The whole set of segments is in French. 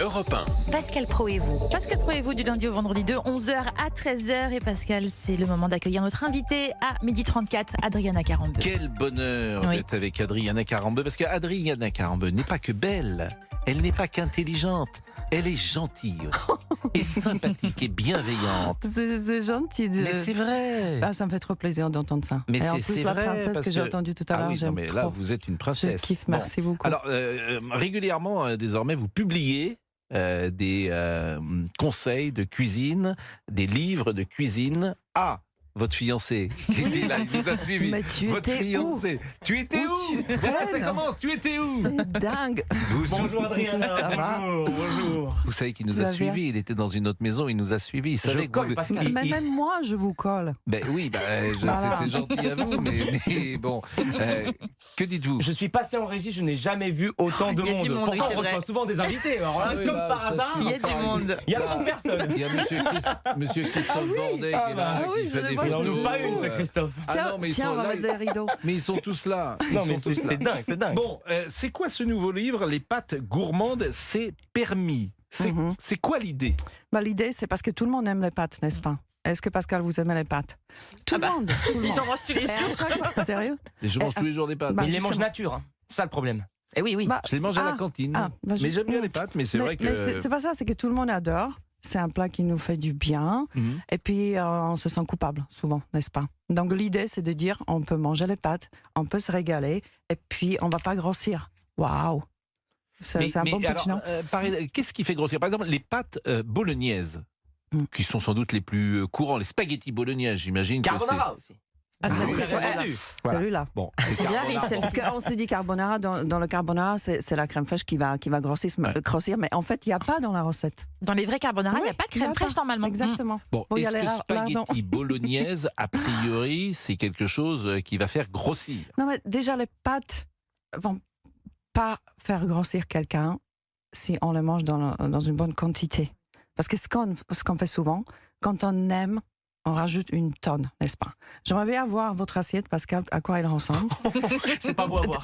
Europe 1. Pascal Pro et vous. Pascal Pro et vous du lundi au vendredi de 11h à 13h. Et Pascal, c'est le moment d'accueillir notre invitée à 12h34, Adriana Carambeu. Quel bonheur d'être avec Adriana Carambeu, parce qu'Adriana Carambeu n'est pas que belle, elle n'est pas qu'intelligente, elle est gentille aussi, et sympathique et bienveillante. C'est gentil. Mais c'est vrai. Ah, ça me fait trop plaisir d'entendre ça. Mais et en c'est plus, la vrai, princesse parce que j'ai que- entendue tout à l'heure, Ah oui, non, j'aime mais trop. là, vous êtes une Je princesse. kiffe, Bon. merci beaucoup. Alors, régulièrement, désormais, vous publiez des conseils de cuisine, des livres de cuisine à votre fiancé qui était là, il vous a suivi. Mais tu Votre étais où? fiancé. Tu étais où? tu Voilà, ça traînes? commence. Tu étais où? C'est dingue. Bonjour Adriana, Ça va? bonjour. Vous savez qu'il nous Tu a vas bien? suivis. Il était dans une autre maison. Il nous a suivis. Il savait que colle, vous- Pascal. il- Mais il- même moi, je vous colle. Ben oui, Voilà. c'est gentil à vous, mais bon. Que dites-vous? Je suis passé en régie, je n'ai jamais vu autant de Il y a monde. du monde, Pourtant, oui, c'est on reçoit vrai. souvent des invités. Alors là, Ah oui, comme bah, par ça hasard, Il y a du monde. il y a 30 personnes. Il y a monsieur Christophe Bordet qui est là, Ah oui, qui je fait le des vois. Il n'en photos. ouvre pas une, ce Christophe. Ah non, mais ils Tiens, sont on va là. mettre des rideaux. Mais ils sont tous là. Ils Non, mais sont tous là. c'est dingue, c'est dingue. Bon, c'est quoi ce nouveau livre? Les pâtes gourmandes, c'est permis. Mhm. C'est quoi l'idée? Bah, l'idée, c'est parce que tout le monde aime les pâtes, n'est-ce pas? Est-ce que Pascal, vous aimez les pâtes? Tout le monde. Tout le monde. On mange tous les Et à jours. chaque fois- Sérieux? Et je mange tous les jours des pâtes. Bah, Mais il les mange justement. nature, hein. Ça le problème. Eh oui, oui. Bah, Je les mange à la ah, cantine. bah, Mais j'aime bien non. les pâtes, mais c'est mais vrai que... mais c'est pas ça, c'est que tout le monde adore. C'est un plat qui nous fait du bien. Mhm. Et puis, on se sent coupable, souvent, n'est-ce pas? Donc, l'idée, c'est de dire, on peut manger les pâtes, on peut se régaler, et puis, on va pas grossir. Waouh! C'est un bon pitch, non? Qu'est-ce qui fait grossir? Par exemple, les pâtes bolognaises, qui sont sans doute les plus courants, les spaghettis bolognaises, j'imagine. que Carbonara aussi. Ah, ça, Ah, c'est c'est ouais. vendu. Voilà. Celui-là. Bon, C'est bien riche, Parce celle-ci. qu'on se dit carbonara, dans le carbonara, c'est la crème fraîche qui va grossir, mais en fait, il n'y a pas dans la recette. Dans les vrais carbonara, il n'y a Oui, pas de il y a crème fraîche pas. normalement. Exactement. Bon, Bon, il y a est-ce les que lardons. spaghetti bolognaise, a priori, c'est quelque chose qui va faire grossir? Non, mais déjà, les pâtes vont pas faire grossir quelqu'un si on les mange dans une bonne quantité. Parce que ce qu'on fait souvent, quand on aime, on rajoute une tonne, n'est-ce pas? J'aimerais bien voir votre assiette, Pascal, à quoi elle ressemble. C'est pas beau à voir.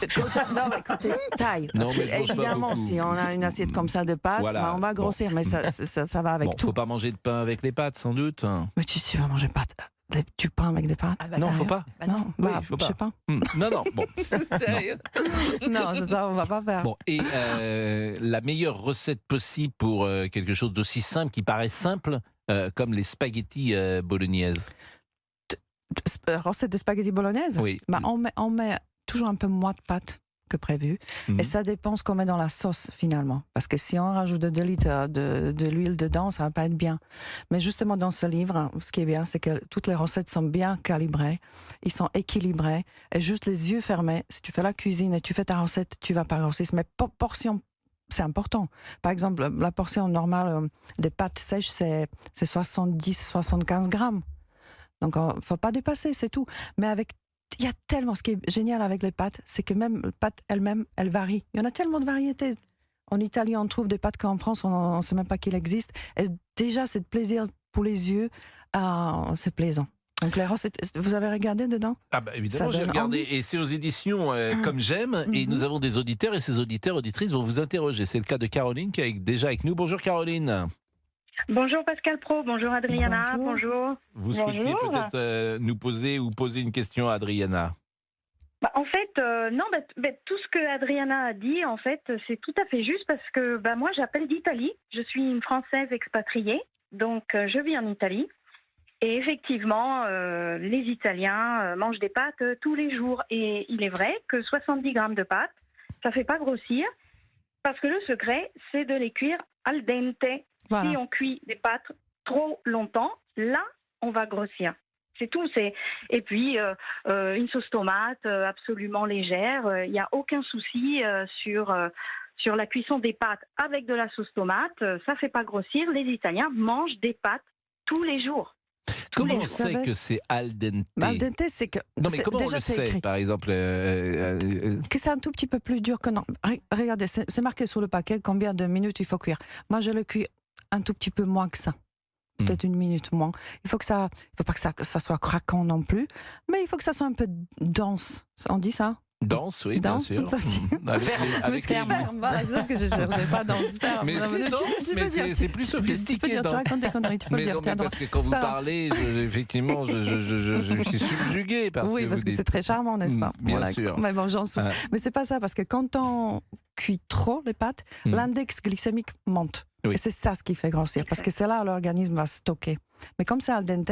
Non, mais écoutez, taille. Non, Parce mais que, je mange pas évidemment, beaucoup. si on a une assiette comme ça de pâtes, Voilà. bah, on va Bon. grossir, mais ça va avec Bon, tout. faut pas manger de pain avec les pâtes, sans doute. Mais tu vas manger du pain avec des pâtes? Ah bah, Non, ça- faut pas. bah Non, Oui, bah, faut je sais pas. Non, non, bon. Sérieux. Non, ça, on va pas faire. Bon, et la meilleure recette possible pour quelque chose d'aussi simple, qui paraît simple, comme les spaghettis bolognaises. Recette de spaghetti bolognaise? Oui. Bah, on met toujours un peu moins de pâte que prévu. Mhm. Et ça dépend ce qu'on met dans la sauce finalement. Parce que si on rajoute 2 litres de l'huile dedans, ça va pas être bien. Mais justement dans ce livre, ce qui est bien, c'est que toutes les recettes sont bien calibrées, ils sont équilibrés. Et juste les yeux fermés, si tu fais la cuisine et tu fais ta recette, tu vas pas grossir. Mais portion, c'est important. Par exemple, la portion normale des pâtes sèches, c'est 70-75 grammes. Donc, il ne faut pas dépasser, c'est tout. Mais il y a tellement, ce qui est génial avec les pâtes, c'est que même les pâtes elles-mêmes, elles varient. Il y en a tellement de variétés. En Italie, on trouve des pâtes qu'en France, on ne sait même pas qu'il existe. Et déjà, c'est de plaisir pour les yeux. C'est plaisant. Donc, les recettes, vous avez regardé dedans? Ah bah évidemment, Ça j'ai donne regardé. envie. Et c'est aux éditions Comme J'aime. Et Mhm. nous avons des auditeurs, et ces auditeurs, auditrices vont vous interroger. C'est le cas de Caroline qui est déjà avec nous. Bonjour Caroline. Bonjour Pascal Pro, bonjour Adriana, Bonjour. bonjour. Vous souhaitiez Bonjour. peut-être nous poser ou poser une question à Adriana? En fait, non, tout ce que Adriana a dit, en fait, c'est tout à fait juste parce que moi, j'appelle d'Italie. Je suis une Française expatriée, donc je vis en Italie. Et effectivement, les Italiens mangent des pâtes tous les jours. Et il est vrai que 70 grammes de pâtes, ça fait pas grossir parce que le secret, c'est de les cuire al dente. Voilà. Si on cuit des pâtes trop longtemps, là, on va grossir. C'est tout. Et puis, une sauce tomate absolument légère. Il n'y a aucun souci sur la cuisson des pâtes avec de la sauce tomate. Ça ne fait pas grossir. Les Italiens mangent des pâtes tous les jours. Comment on Vous sait savez- que c'est al dente? Al dente, c'est que. Non, mais comment on déjà, le c'est sait, écrit. par exemple Que c'est un tout petit peu plus dur que non. Regardez, c'est marqué sur le paquet combien de minutes il faut cuire. Moi, je le cuis un tout petit peu moins que ça. Peut-être une minute moins. Il faut pas que ça soit craquant non plus, mais il faut que ça soit un peu dense. On dit ça? Danse, oui, Danse, bien sûr. ça, c'est- Avec les- Voilà, c'est ce que je cherchais, pas danse ferme. Mais Non, c'est tu- danse, tu peux mais dire, c'est tu- plus tu- Tu peux sophistiqué, dire, tu danse. racontes des conneries, tu peux Mais dire, non, tiens, mais parce que quand c'est vous pas grave. parlez, effectivement, je suis subjugué par ce Oui, que parce vous que dites. c'est très charmant, n'est-ce pas? Bien Voilà, sûr. Mais bon, j'en souffre. Mais c'est pas ça, parce que quand on cuit trop les pâtes, Mm. l'index glycémique monte. Oui. Et c'est ça ce qui fait grossir, parce que c'est là où l'organisme va stocker. Mais comme c'est al dente,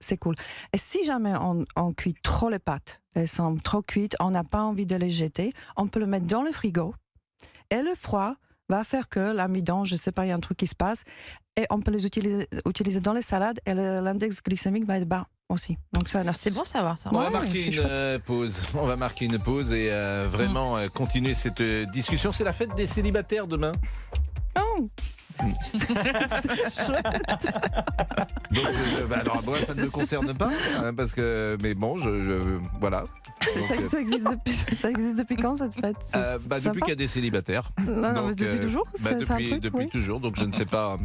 c'est cool. Et si jamais on cuit trop les pâtes, elles sont trop cuites, on n'a pas envie de les jeter, on peut le mettre dans le frigo. Et le froid va faire que l'amidon, je sais pas, il y a un truc qui se passe, et on peut les utiliser dans les salades, et l'index glycémique va être bas aussi. Donc ça, C'est bon à savoir ça. On va Ouais, marquer c'est une chouette. pause. On va marquer une pause et vraiment continuer cette discussion. C'est la fête des célibataires demain. Oh, Donc, alors moi, ça ne me concerne pas, hein, parce que, mais bon, voilà. ça, Donc, ça existe depuis quand cette fête? depuis qu'il y a des célibataires. Non, mais Donc, depuis toujours, c'est un truc, depuis oui. toujours. Donc je ne sais pas.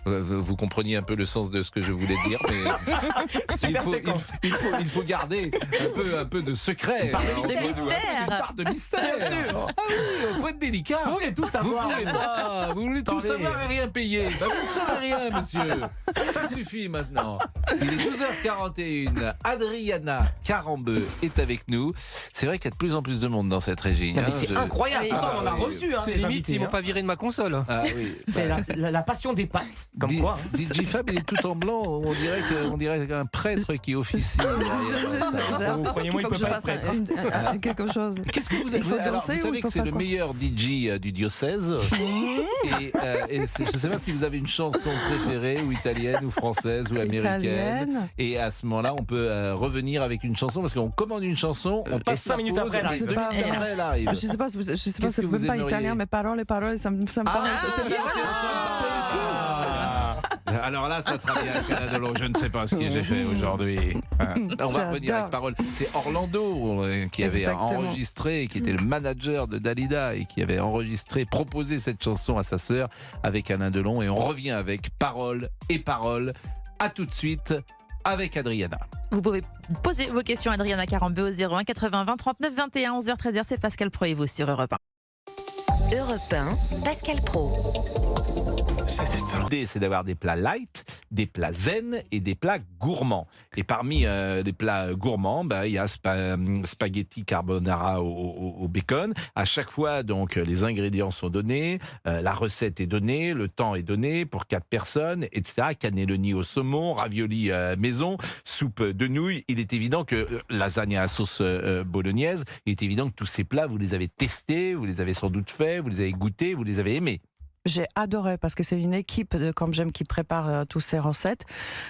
Vous compreniez un peu le sens de ce que je voulais dire, mais il faut garder un peu de secret. Une part de entre nous, hein. mystère. Une part de mystère. Bien sûr. Ah oui, il faut être délicat. Vous voulez tout savoir. Vous voulez tout Attendez. savoir et rien payer. Bah, vous ne saurez rien, monsieur. Ça suffit maintenant. Il est 12h41. Adriana Carambeu est avec nous. C'est vrai qu'il y a de plus en plus de monde dans cette régie. Non, hein. mais c'est incroyable. Oui. Pourtant, on en a oui. reçu. C'est des limite invités, s'ils m'ont hein. pas viré de ma console. Ah oui. C'est la passion des pâtes. Comme quoi. hein. DJ Fab, il est tout en blanc. On dirait qu'un prêtre qui officie. J'ai l'impression croyez-moi, qu'il faut il que je peut pas fasse être quelque chose. Qu'est-ce que vous Il avez faut alors, danser vous ou savez il que faut c'est faire le quoi meilleur DJ du diocèse. Je ne sais pas si vous avez une chanson préférée, ou italienne, ou française, ou américaine. Italienne. Et à ce moment-là, on peut revenir avec une chanson, parce qu'on commande une chanson, on passe 5 minutes après, elle et arrive. 2 minutes C'est pas après, elle arrive. Je sais pas, c'est que vous même pas aimeriez italien, mais paroles, ça me parle. C'est bien. Alors là, ça sera bien Canadolo. Je ne sais pas ce que j'ai fait aujourd'hui. On va revenir avec parole. C'est Orlando qui avait Exactement. enregistré, qui était le manager de Dalida et qui avait enregistré, proposé cette chanson à sa sœur avec Alain Delon. Et on revient avec Parole et Parole. À tout de suite avec Adriana. Vous pouvez poser vos questions à Adriana Carambeu au 01 80 20 39 21 11h 13h. C'est Pascal Pro et vous sur Europe 1. Europe 1, Pascal Pro. L'idée, c'est d'avoir des plats light, des plats zen et des plats gourmands. Et parmi les plats gourmands, il y a spaghetti carbonara au bacon. À chaque fois, donc, les ingrédients sont donnés, la recette est donnée, le temps est donné pour 4 personnes, etc. Cannelloni au saumon, ravioli maison, soupe de nouilles. Il est évident que lasagne à sauce bolognaise, il est évident que tous ces plats, vous les avez testés, vous les avez sans doute faits, vous les avez goûtés, vous les avez aimés. J'ai adoré parce que c'est une équipe comme j'aime qui prépare toutes ces recettes.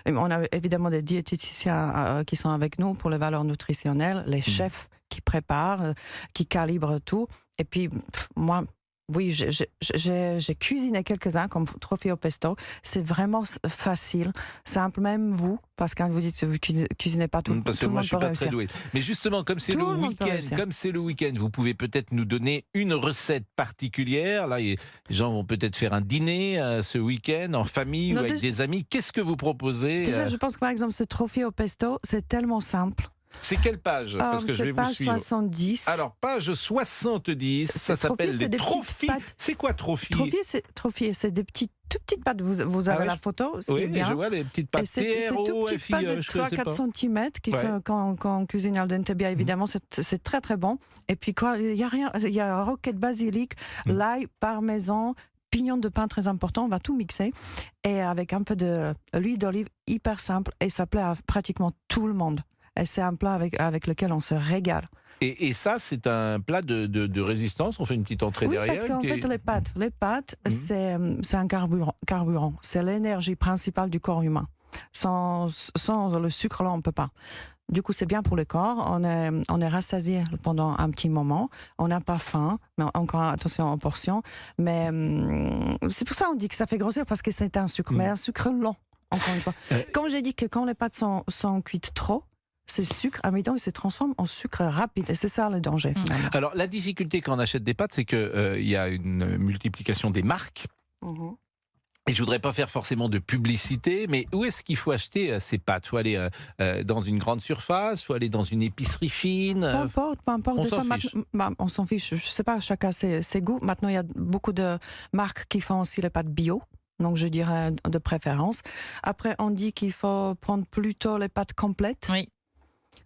Et on a évidemment des diététiciens qui sont avec nous pour les valeurs nutritionnelles, les chefs qui préparent, qui calibrent tout. Et puis moi, oui, j'ai cuisiné quelques-uns comme trophée au pesto. C'est vraiment facile, simple, même vous, parce que quand vous dites que vous cuisinez pas tout, Parce que tout le moi, monde je suis peut pas réussir. très doué. Mais justement, comme c'est Tout le le monde peut week-end, réussir. vous pouvez peut-être nous donner une recette particulière. Là, les gens vont peut-être faire un dîner ce week-end en famille Non, ou avec déjà- des amis. Qu'est-ce que vous proposez Déjà, je pense que par exemple, ce trophée au pesto, c'est tellement simple. C'est quelle page? Parce que je C'est vais vous page suivre. 70. Alors, page 70, ça C'est s'appelle trophies, les c'est des petites trophies. pâtes. C'est quoi trophies? Trophies, c'est des toutes petites pâtes. Vous avez oui, la photo, ce qui Oui, est bien. je vois les petites pâtes Et c'est tout TRO, petites pâtes de je connaissais pas. 3-4 cm qui Ouais. sont, quand on cuisine al dente bien évidemment, c'est très très bon. Et puis quoi, il y a rien, il y a roquette basilic, l'ail, parmesan, pignon de pain très important, on va tout mixer. Et avec un peu d'huile d'olive, hyper simple, et ça plaît à pratiquement tout le monde. Et c'est un plat avec lequel on se régale. Et ça, c'est un plat de résistance. On fait une petite entrée Oui, derrière. parce qu'en qui est- fait, les pâtes, c'est un carburant. C'est l'énergie principale du corps humain. Sans le sucre, là, on ne peut pas. Du coup, c'est bien pour le corps. On est rassasié pendant un petit moment. On n'a pas faim. Mais encore attention aux portions. Mais c'est pour ça qu'on dit que ça fait grossir, parce que c'est un sucre. Mais un sucre lent, encore une fois. Comme j'ai dit que quand les pâtes sont cuites trop, ce sucre amidon, il se transforme en sucre rapide. Et c'est ça le danger, finalement. Alors, la difficulté quand on achète des pâtes, c'est qu'il y a une multiplication des marques. Et je voudrais pas faire forcément de publicité, mais où est-ce qu'il faut acheter ces pâtes? Il faut aller dans une grande surface, il faut aller dans une épicerie fine. Peu importe. on De s'en temps, fiche. on s'en fiche. Je sais pas, chacun ses goûts. Maintenant, il y a beaucoup de marques qui font aussi les pâtes bio. Donc, je dirais de préférence. Après, on dit qu'il faut prendre plutôt les pâtes complètes. Oui.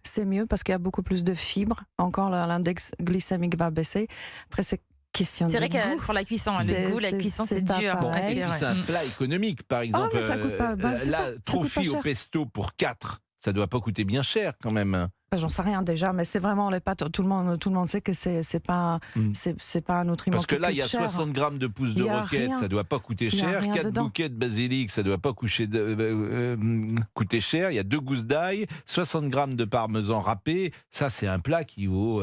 C'est mieux parce qu'il y a beaucoup plus de fibres. Encore, l'index glycémique va baisser. Après, c'est question C'est de vrai que goût. pour la cuisson, C'est- le goût, la c'est- cuisson, c'est c'est pas dur. Bon, pareil. et puis c'est un plat économique, par exemple. mais ça coûte pas- c'est là, ça coûte pas trophy au cher. pesto pour 4, ça doit pas coûter bien cher quand même. J'en sais rien déjà, mais c'est vraiment les pâtes. Tout le monde sait que c'est pas c'est pas un nutriment. Parce que qui là, il y a coûte cher. 60 grammes de pousses de Il y a roquette, rien. ça doit pas coûter Il y a cher. rien 4 dedans. bouquets de basilic, ça doit pas coûter cher. Il y a 2 gousses d'ail, 60 grammes de parmesan râpé. Ça, c'est un plat qui vaut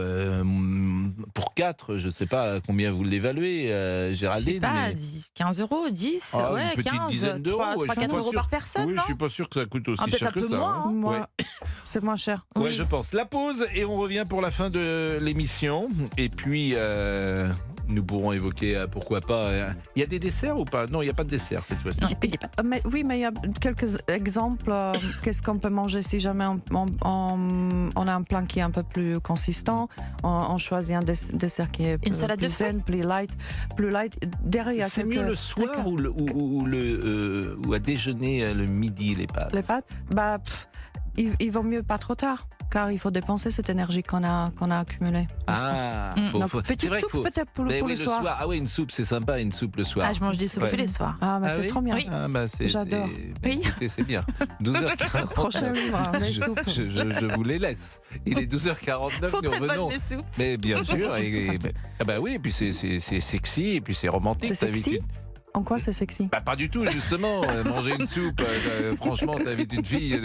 pour 4, je sais pas combien vous l'évaluez, Je sais Géraldine. pas, mais- 15 euros, 10, Ah, ouais, une petite 15, dizaine d'euros, 3, ouais, je suis 4 pas euros sûr. par personne, Oui, non je suis pas sûr que ça coûte aussi peut-être cher un que peu ça. moins, hein. hein. Moi, Ouais. c'est moins cher. Ouais, Oui. je pense. La pause et on revient pour la fin de l'émission. Et puis, nous pourrons évoquer, pourquoi pas. Il y a des desserts ou pas? Non, il n'y a pas de dessert cette fois-ci. Non, il y a pas- Mais il y a quelques exemples. Qu'est-ce qu'on peut manger si jamais on a un plat qui est un peu plus consistant? On choisit un dessert qui est Une salade de plus zen, plus light. Derrière, il y a C'est quelques mieux le soir trucs. ou à déjeuner le midi, les pâtes? Les pâtes, il vaut mieux pas trop tard, car il faut dépenser cette énergie qu'on a accumulée. Ah, Donc, c'est petite vrai qu'il soupe faut. peut-être pour Mais le oui, soir. Ah oui, une soupe, c'est sympa, une soupe le soir. Ah, je mange des soupes Ouais. tous les soirs. Ah, mais Ah c'est oui trop bien. Oui. Ah bah J'adore. Oui. Oui. Écoutez, c'est bien. 12h40. Prochain livre, les soupes. Je vous les laisse. Il est 12h49, Sont nous très revenons. bonnes les soupes. Mais bien sûr. Ah bah oui, et puis c'est sexy, et puis c'est romantique. C'est t'invites sexy une- En quoi c'est sexy? Bah pas du tout, justement. Manger une soupe, franchement, t'invites une fille.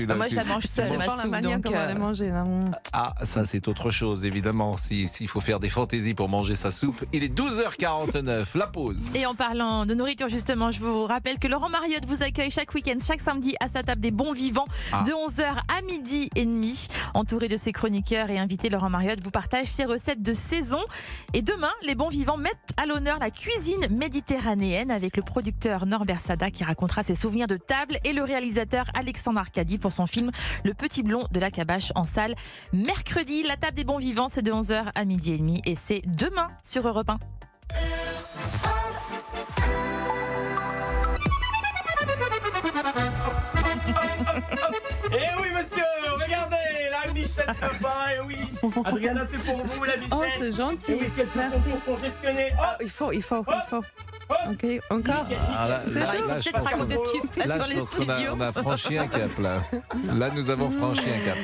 Bah, moi, je la mange seule, ma Dans la soupe. manière Donc, comment elle est mangée. Là. Ah, ça c'est autre chose, évidemment. S'il faut faire des fantaisies pour manger sa soupe. Il est 12h49, la pause. Et en parlant de nourriture, justement, je vous rappelle que Laurent Mariotte vous accueille chaque week-end, chaque samedi à sa table des bons vivants de 11h à midi et demi. Entouré de ses chroniqueurs et invités, Laurent Mariotte vous partage ses recettes de saison. Et demain, les bons vivants mettent à l'honneur la cuisine méditerranéenne avec le producteur Norbert Sada qui racontera ses souvenirs de table et le réalisateur Alexandre Arcadi pour son film Le Petit Blond de la Cabache en salle mercredi. La table des bons vivants, c'est de 11h à midi et demi et c'est demain sur Europe 1. Eh oui, monsieur, regardez, la Michel Papa, eh oui. Adriana, c'est pour vous, la Michel. Oh, c'est gentil. Eh oui, quelques Merci. pour congestionner. Ah, il faut. Ok, encore. Ah, là, C'est vrai, il faut je peut-être pense qu'on- raconter ce qui se passe là, dans je les pense qu'on a, studios. on a franchi un cap, là. Là, nous avons franchi un cap.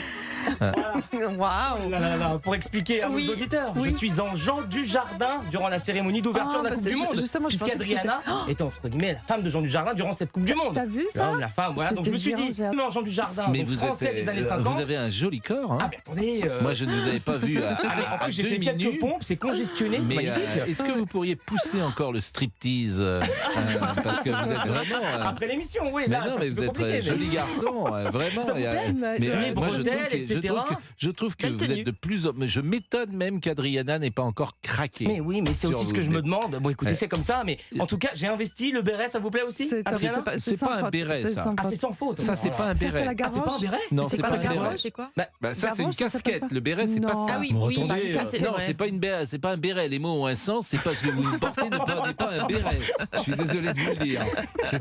Waouh. Pour expliquer à Oui, vos auditeurs, oui. je suis en Jean Dujardin durant la cérémonie d'ouverture Ah, de la bah, Coupe c'est du Monde. justement, je pensais que Puisqu'Adriana était entre guillemets la femme de Jean Dujardin durant cette Coupe du Monde. T'as vu ça? L'homme, la femme, voilà. Donc je me suis dit, C'était non, Jean Dujardin, Mais donc vous, français des années 50. vous avez un joli corps. Hein. Ah, mais attendez. Moi, je ne vous avais pas vu à, Ah, mais en à plus, j'ai 2 fait quelques minutes. pompes, c'est congestionné, c'est Mais magnifique. est-ce que vous pourriez pousser encore le striptease parce que vous êtes vraiment. Après l'émission, oui. Mais là, non, c'est un mais petit vous peu êtes compliqué, un mais- joli garçon, vraiment. Ça vous plaît mais Les moi, bretelles, etc. je trouve que Belle vous tenue. êtes de plus en. Je m'étonne même qu'Adriana n'ait pas encore craqué. Mais oui, mais c'est Sur aussi ce que vous. je me demande. Bon, écoutez, Ouais. c'est comme ça, mais en tout cas, j'ai investi. Le béret, ça vous plaît aussi C'est top. Adriana c'est sans pas un faute. béret, C'est ça. sans Ah, faute. c'est sans faute. Ça, c'est pas un Ça, c'est béret. la Ah, c'est pas un gavroche. béret Non, C'est c'est pas pas la un béret. gavroche. C'est quoi Bah, ça, c'est une Gavroche, ça s'appelle casquette. pas. Le béret, c'est pas Non. ça. Ah oui, Bon, oui. attendez, bah, c'est Non, vrai. c'est pas une béret, c'est pas un béret. Les mots ont un sens. C'est pas ce que vous portez n'est pas un béret. Je suis désolé de vous le dire. C'est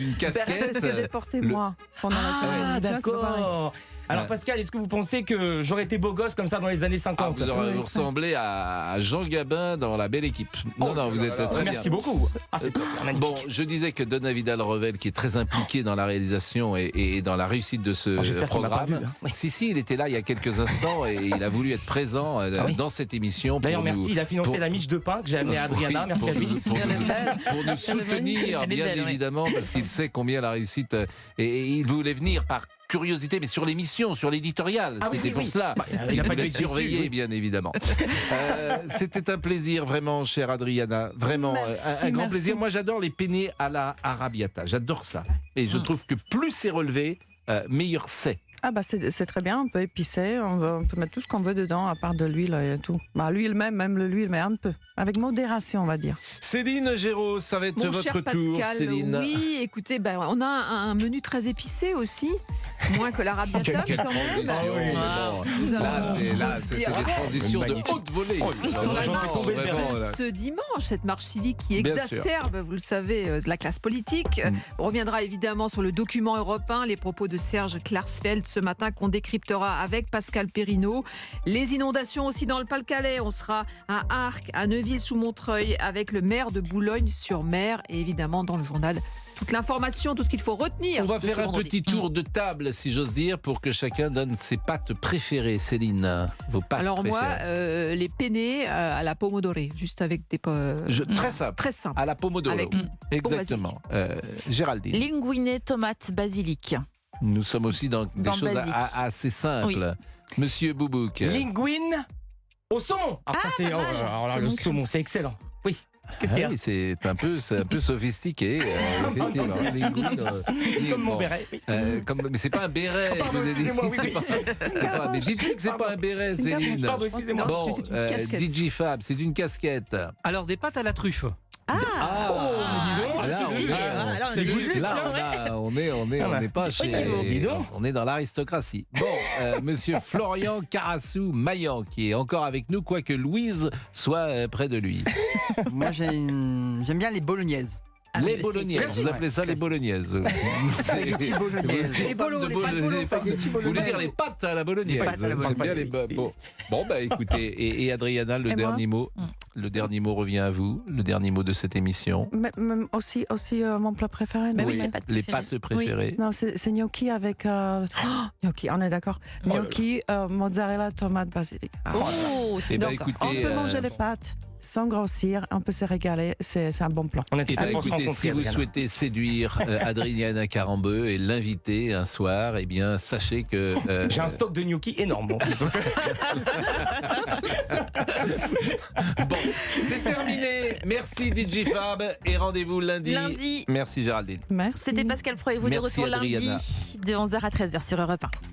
une C'est casquette. ce que j'ai porté le- moi pendant la Ah, cérémonie. Tu vois, c'est pas pareil. d'accord. Alors, Ouais. Pascal, est-ce que vous pensez que j'aurais été beau gosse comme ça dans les années Ah, 50 vous ressemblez à Jean Gabin dans La Belle Équipe. Non, non, vous êtes très bien. Merci beaucoup. Ah, c'est top, magnifique. Bon, je disais que Donna Vidal-Revel, qui est très impliqué dans la réalisation et dans la réussite de ce Oh, j'espère qu'il m'a pas programme, vu, hein. Oui. si, il était là il y a quelques instants et il a voulu être présent Ah oui. dans cette émission. D'ailleurs, pour merci. nous- Il a financé pour- la miche de pain que j'ai amenée à Adriana. Oui, Merci à lui. pour nous soutenir, Elle est bien belle, oui. évidemment, parce qu'il sait combien la réussite. Et il voulait venir par curiosité, mais sur l'émission, sur l'éditorial. Ah oui, C'était oui, pour oui. cela. Bah, il a pas voulait dû être déçu, surveiller, oui. bien évidemment. C'était un plaisir, vraiment, chère Adriana. Vraiment, Merci, un grand merci. plaisir. Moi, j'adore les penne à la arrabbiata. J'adore ça. Et je trouve que plus c'est relevé, meilleur c'est. Ah bah c'est très bien, on peut épicer, on peut mettre tout ce qu'on veut dedans, à part de l'huile et tout. Bah, l'huile même l'huile, mais un peu. Avec modération, on va dire. Céline Géraud, ça va être Mon votre cher tour, Pascal, Céline. oui, écoutez, on a un menu très épicé aussi, moins que l'arabiata Quelle quand même. transition, oui. mais bon. Là, c'est des transitions de Magnifique. haute volée. Sur la J'en fais marche tomber le vraiment, de là. ce dimanche, cette marche civique qui Bien exacerbe, vous le savez, de la classe politique. On reviendra évidemment sur le document européen, les propos de Serge Klarsfeld ce matin qu'on décryptera avec Pascal Perrineau. Les inondations aussi dans le Pas-de-Calais. On sera à Arques, à Neuville-sous-Montreuil avec le maire de Boulogne-sur-Mer et évidemment dans le journal toute l'information, tout ce qu'il faut retenir. On va de ce faire un vendredi. petit tour de table, si j'ose dire, pour que chacun donne ses pâtes préférées. Céline, vos pâtes Alors moi, préférées. les penne à la pomodoro, juste avec des Très simple. très simple. À la pomodoro. Avec Exactement. Géraldine. Linguiné, tomate, basilic. Nous sommes aussi dans des Dans le choses basique. assez simples. Oui. – Monsieur Boubouk. Linguine au saumon. Alors ça, c'est pas mal. alors là, C'est le bon. saumon, c'est excellent. Oui. Qu'est-ce qu'il y a? Oui, c'est un peu sophistiqué, effectivement. Linguine, Comme mon bon. béret. Oui. Mais c'est pas un béret. Ah, pardon, je vous ai dit. excusez-moi, oui, C'est oui. pas- mais dites-lui que c'est pas un béret, C'est une Céline. Pardon, excusez-moi. Non, Bon, c'est une casquette. DJ Fab, c'est une casquette. Alors, des pâtes à la truffe. Ah, c'est sophistiqué. Alors, C'est good luxe, là, on n'est pas chez, niveau. Dis donc. on est dans l'aristocratie. Bon, Monsieur Florian Carassou-Maillan qui est encore avec nous, quoique Louise soit près de lui. Moi, j'aime bien les bolognaises. Les bolognaises, classique. vous appelez ça les bolognaises. Spaghetti bolognaise. Les bolos, les pâtes bolo. Vous voulez dire les pâtes à la bolognaise. Les pâtes à la bolognaise. J'aime bien les bon, bah écoutez, et Adriana, le Et moi dernier mot. Le dernier mot revient à vous, le dernier mot de cette émission. Mais aussi mon plat préféré. Mais non, oui, c'est- c'est pas Les pâtes préférées. Non, c'est gnocchi avec... gnocchi, on est d'accord. là là. Gnocchi, mozzarella, tomate, basilic. Ah, Oh, c'est Eh ben, bon ça. on écoutez, peut manger les pâtes sans grossir, on peut se régaler, c'est un bon plan. On a Eh ben, écoutez, si vous souhaitez séduire Adriana Carambeu et l'inviter un soir, eh bien, sachez que... J'ai un stock de gnocchi énorme. Bon. Bon, c'est terminé. Merci DJ Fab et rendez-vous lundi. Lundi. Merci Géraldine. Merci. C'était Pascal Pro et vous de Merci, retour lundi Adriana. de 11h à 13h sur Europe 1.